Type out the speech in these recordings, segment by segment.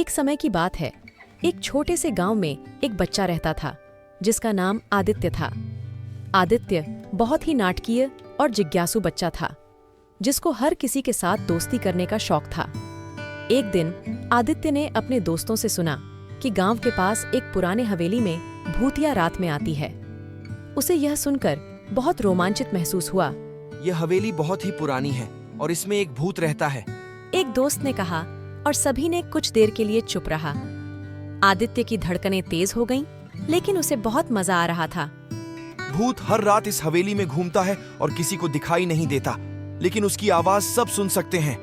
एक समय की बात है। एक छोटे से गांव में एक बच्चा रहता था जिसका नाम आदित्य था। आदित्य बहुत ही नाटकीय और जिज्ञासु बच्चा था जिसको हर किसी के साथ दोस्ती करने का शौक था। एक दिन आदित्य ने अपने दोस्तों से सुना कि गांव के पास एक पुराने हवेली में भूतिया रात में आती है। उसे यह सुनकर बहुत रोमांचित महसूस हुआ। यह हवेली बहुत ही पुरानी है और इसमें एक भूत रहता है। एक दोस्त ने कहा और सभी ने कुछ देर के लिए चुप रहा। आदित्य की धड़कनें तेज हो गईं, लेकिन उसे बहुत मजा आ रहा था। भूत हर रात इस हवेली में घूमता है और किसी को दिखाई नहीं देता, लेकिन उसकी आवाज सब सुन सकते हैं।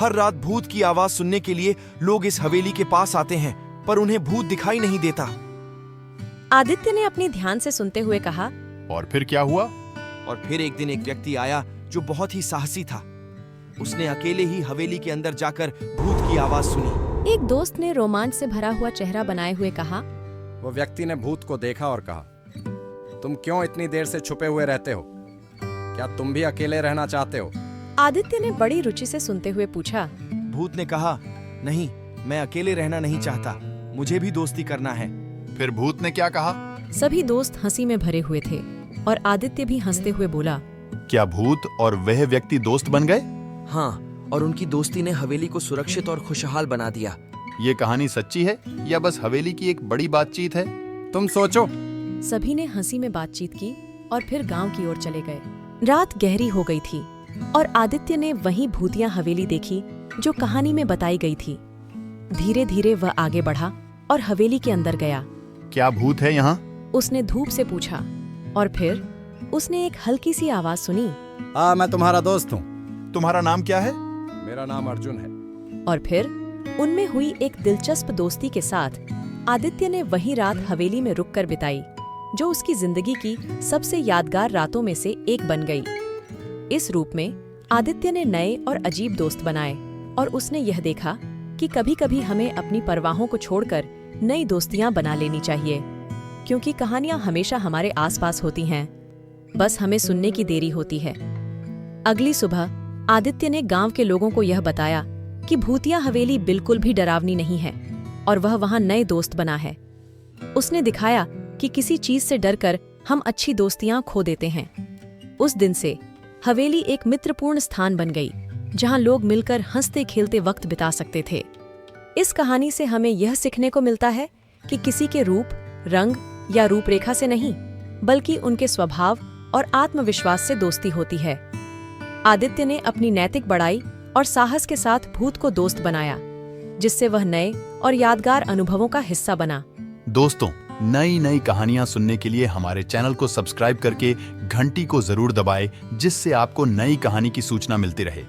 हर रात भूत की आवाज सुनने के लिए लोग इस हवेली के पास आते हैं, पर उन्हें भूत दिखाई नहीं देता। आदित्य ने अपनी ध्यान से सुनते हुए कहा, और फिर क्या हुआ? और फिर एक दिन एक व्यक्ति आया जो बहुत ही साहसी था। उसने अकेले ही हवेली के अंदर जाकर भूत की आवाज सुनी। एक दोस्त ने रोमांच से भरा हुआ चेहरा बनाए हुए कहा, वो व्यक्ति ने भूत को देखा और कहा, तुम क्यों इतनी देर से छुपे हुए रहते हो? क्या तुम भी अकेले रहना चाहते हो? आदित्य ने बड़ी रुचि से सुनते हुए पूछा। भूत ने कहा, नहीं, मैं अकेले रहना नहीं चाहता, मुझे भी दोस्ती करना है। फिर भूत ने क्या कहा? सभी दोस्त हंसी में भरे हुए थे और आदित्य भी हंसते हुए बोला, क्या भूत और वह व्यक्ति दोस्त बन गए? हाँ, और उनकी दोस्ती ने हवेली को सुरक्षित और खुशहाल बना दिया। ये कहानी सच्ची है या बस हवेली की एक बड़ी बातचीत है? तुम सोचो। सभी ने हंसी में बातचीत की और फिर गांव की ओर चले गए। रात गहरी हो गई थी और आदित्य ने वही भूतिया हवेली देखी जो कहानी में बताई गई थी। धीरे धीरे वह आगे बढ़ा और हवेली के अंदर गया। क्या भूत है यहाँ? उसने धूप से पूछा और फिर उसने एक हल्की सी आवाज सुनी। मैं तुम्हारा दोस्त हूँ। तुम्हारा नाम क्या है? मेरा नाम अर्जुन है। और फिर उनमें हुई एक दिलचस्प दोस्ती के साथ आदित्य ने वही रात हवेली में रुककर बिताई जो उसकी जिंदगी की सबसे यादगार रातों में से एक बन गई। इस रूप में आदित्य ने नए और अजीब दोस्त बनाए और उसने यह देखा कि कभी-कभी हमें अपनी परवाहों को छोड़कर नई दोस्तियां बना लेनी चाहिए, क्योंकि कहानियां हमेशा हमारे आसपास होती हैं, बस हमें सुनने की देरी होती है। अगली सुबह आदित्य ने गांव के लोगों को यह बताया कि भूतिया हवेली बिल्कुल भी डरावनी नहीं है और वह वहां नए दोस्त बना है। उसने दिखाया कि किसी चीज से डरकर हम अच्छी दोस्तियां खो देते हैं। उस दिन से हवेली एक मित्रपूर्ण स्थान बन गई जहां लोग मिलकर हंसते खेलते वक्त बिता सकते थे। इस कहानी से हमें यह सीखने को मिलता है कि किसी के रूप, रंग या रूपरेखा से नहीं, बल्कि उनके स्वभाव और आत्मविश्वास से दोस्ती होती है। आदित्य ने अपनी नैतिक बड़ाई और साहस के साथ भूत को दोस्त बनाया, जिससे वह नए और यादगार अनुभवों का हिस्सा बना। दोस्तों, नई नई कहानियां सुनने के लिए हमारे चैनल को सब्सक्राइब करके घंटी को जरूर दबाएं, जिससे आपको नई कहानी की सूचना मिलती रहे।